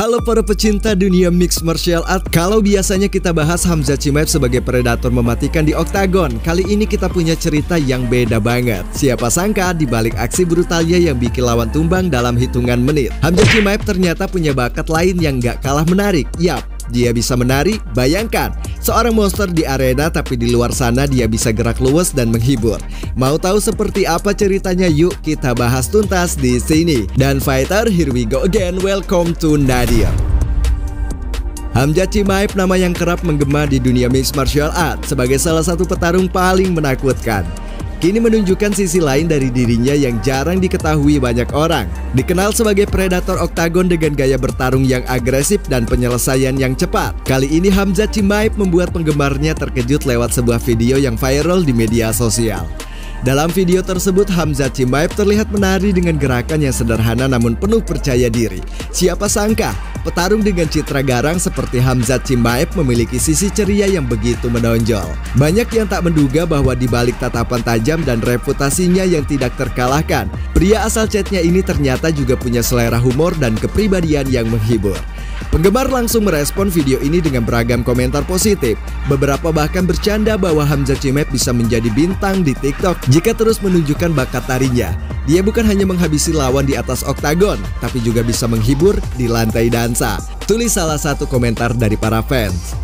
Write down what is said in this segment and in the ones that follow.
Halo para pecinta dunia mixed martial art. Kalau biasanya kita bahas Hamzah Chimaev sebagai predator mematikan di oktagon, kali ini kita punya cerita yang beda banget. Siapa sangka di balik aksi brutalnya yang bikin lawan tumbang dalam hitungan menit, Hamzah Chimaev ternyata punya bakat lain yang gak kalah menarik. Yap, dia bisa menari. Bayangkan, seorang monster di arena tapi di luar sana dia bisa gerak luwes dan menghibur. Mau tahu seperti apa ceritanya? Yuk kita bahas tuntas di sini. Dan fighter, here we go again. Welcome to Nadia. Hamzah Chimaev nama yang kerap menggema di dunia mixed martial art sebagai salah satu petarung paling menakutkan. Kini menunjukkan sisi lain dari dirinya yang jarang diketahui banyak orang. Dikenal sebagai predator oktagon dengan gaya bertarung yang agresif dan penyelesaian yang cepat. Kali ini Hamzah Chimaev membuat penggemarnya terkejut lewat sebuah video yang viral di media sosial. Dalam video tersebut, Hamzah Chimaev terlihat menari dengan gerakan yang sederhana namun penuh percaya diri. Siapa sangka, petarung dengan citra garang seperti Hamzah Chimaev memiliki sisi ceria yang begitu menonjol. Banyak yang tak menduga bahwa di balik tatapan tajam dan reputasinya yang tidak terkalahkan, pria asal Czechia ini ternyata juga punya selera humor dan kepribadian yang menghibur. Penggemar langsung merespon video ini dengan beragam komentar positif. Beberapa bahkan bercanda bahwa Hamzah Chimaev bisa menjadi bintang di TikTok jika terus menunjukkan bakat tarinya. Dia bukan hanya menghabisi lawan di atas oktagon, tapi juga bisa menghibur di lantai dansa. Tulis salah satu komentar dari para fans.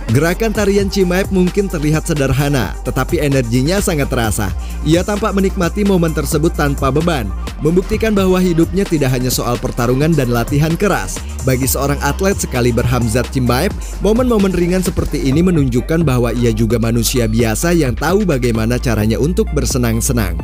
Gerakan tarian Chimaev mungkin terlihat sederhana, tetapi energinya sangat terasa. Ia tampak menikmati momen tersebut tanpa beban, membuktikan bahwa hidupnya tidak hanya soal pertarungan dan latihan keras. Bagi seorang atlet sekali Hamzah Chimaev, momen-momen ringan seperti ini menunjukkan bahwa ia juga manusia biasa yang tahu bagaimana caranya untuk bersenang-senang.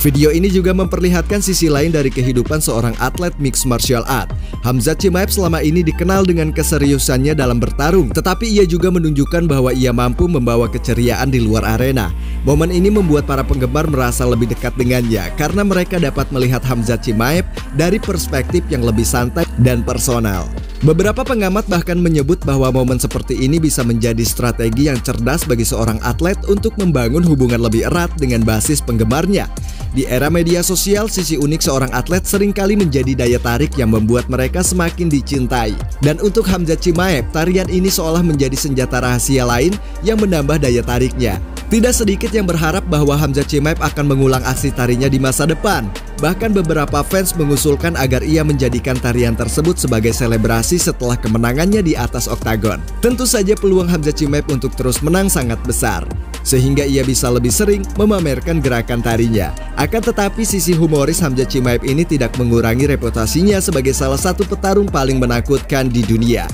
Video ini juga memperlihatkan sisi lain dari kehidupan seorang atlet mixed martial art. Hamzah Chimaev selama ini dikenal dengan keseriusannya dalam bertarung, tetapi ia juga menunjukkan bahwa ia mampu membawa keceriaan di luar arena. Momen ini membuat para penggemar merasa lebih dekat dengannya karena mereka dapat melihat Hamzah Chimaev dari perspektif yang lebih santai dan personal. Beberapa pengamat bahkan menyebut bahwa momen seperti ini bisa menjadi strategi yang cerdas bagi seorang atlet untuk membangun hubungan lebih erat dengan basis penggemarnya. Di era media sosial, sisi unik seorang atlet seringkali menjadi daya tarik yang membuat mereka semakin dicintai. Dan untuk Hamzah Chimaev, tarian ini seolah menjadi senjata rahasia lain yang menambah daya tariknya. Tidak sedikit yang berharap bahwa Hamzah Chimaev akan mengulang aksi tarinya di masa depan. Bahkan beberapa fans mengusulkan agar ia menjadikan tarian tersebut sebagai selebrasi setelah kemenangannya di atas oktagon. Tentu saja peluang Hamzah Chimaev untuk terus menang sangat besar, sehingga ia bisa lebih sering memamerkan gerakan tarinya. Akan tetapi sisi humoris Hamzah Chimaev ini tidak mengurangi reputasinya sebagai salah satu petarung paling menakutkan di dunia.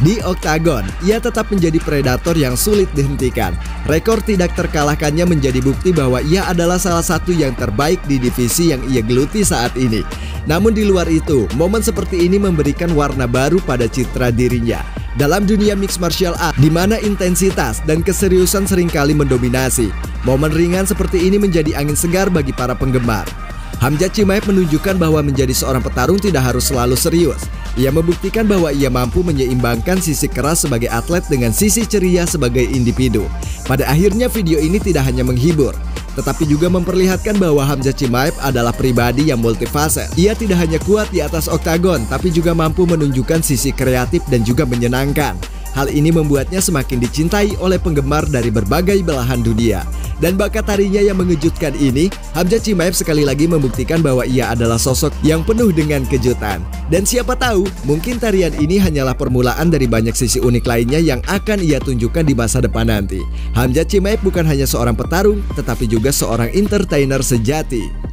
Di oktagon, ia tetap menjadi predator yang sulit dihentikan. Rekor tidak terkalahkannya menjadi bukti bahwa ia adalah salah satu yang terbaik di divisi yang ia geluti saat ini. Namun di luar itu, momen seperti ini memberikan warna baru pada citra dirinya. Dalam dunia mixed martial art, di mana intensitas dan keseriusan seringkali mendominasi, momen ringan seperti ini menjadi angin segar bagi para penggemar. Hamzah Chimaev menunjukkan bahwa menjadi seorang petarung tidak harus selalu serius. Ia membuktikan bahwa ia mampu menyeimbangkan sisi keras sebagai atlet dengan sisi ceria sebagai individu. Pada akhirnya video ini tidak hanya menghibur, tetapi juga memperlihatkan bahwa Hamzah Chimaev adalah pribadi yang multifaset. Ia tidak hanya kuat di atas oktagon, tapi juga mampu menunjukkan sisi kreatif dan juga menyenangkan. Hal ini membuatnya semakin dicintai oleh penggemar dari berbagai belahan dunia. Dan bakat tarinya yang mengejutkan ini, Hamzah Chimaev sekali lagi membuktikan bahwa ia adalah sosok yang penuh dengan kejutan. Dan siapa tahu, mungkin tarian ini hanyalah permulaan dari banyak sisi unik lainnya yang akan ia tunjukkan di masa depan nanti. Hamzah Chimaev bukan hanya seorang petarung, tetapi juga seorang entertainer sejati.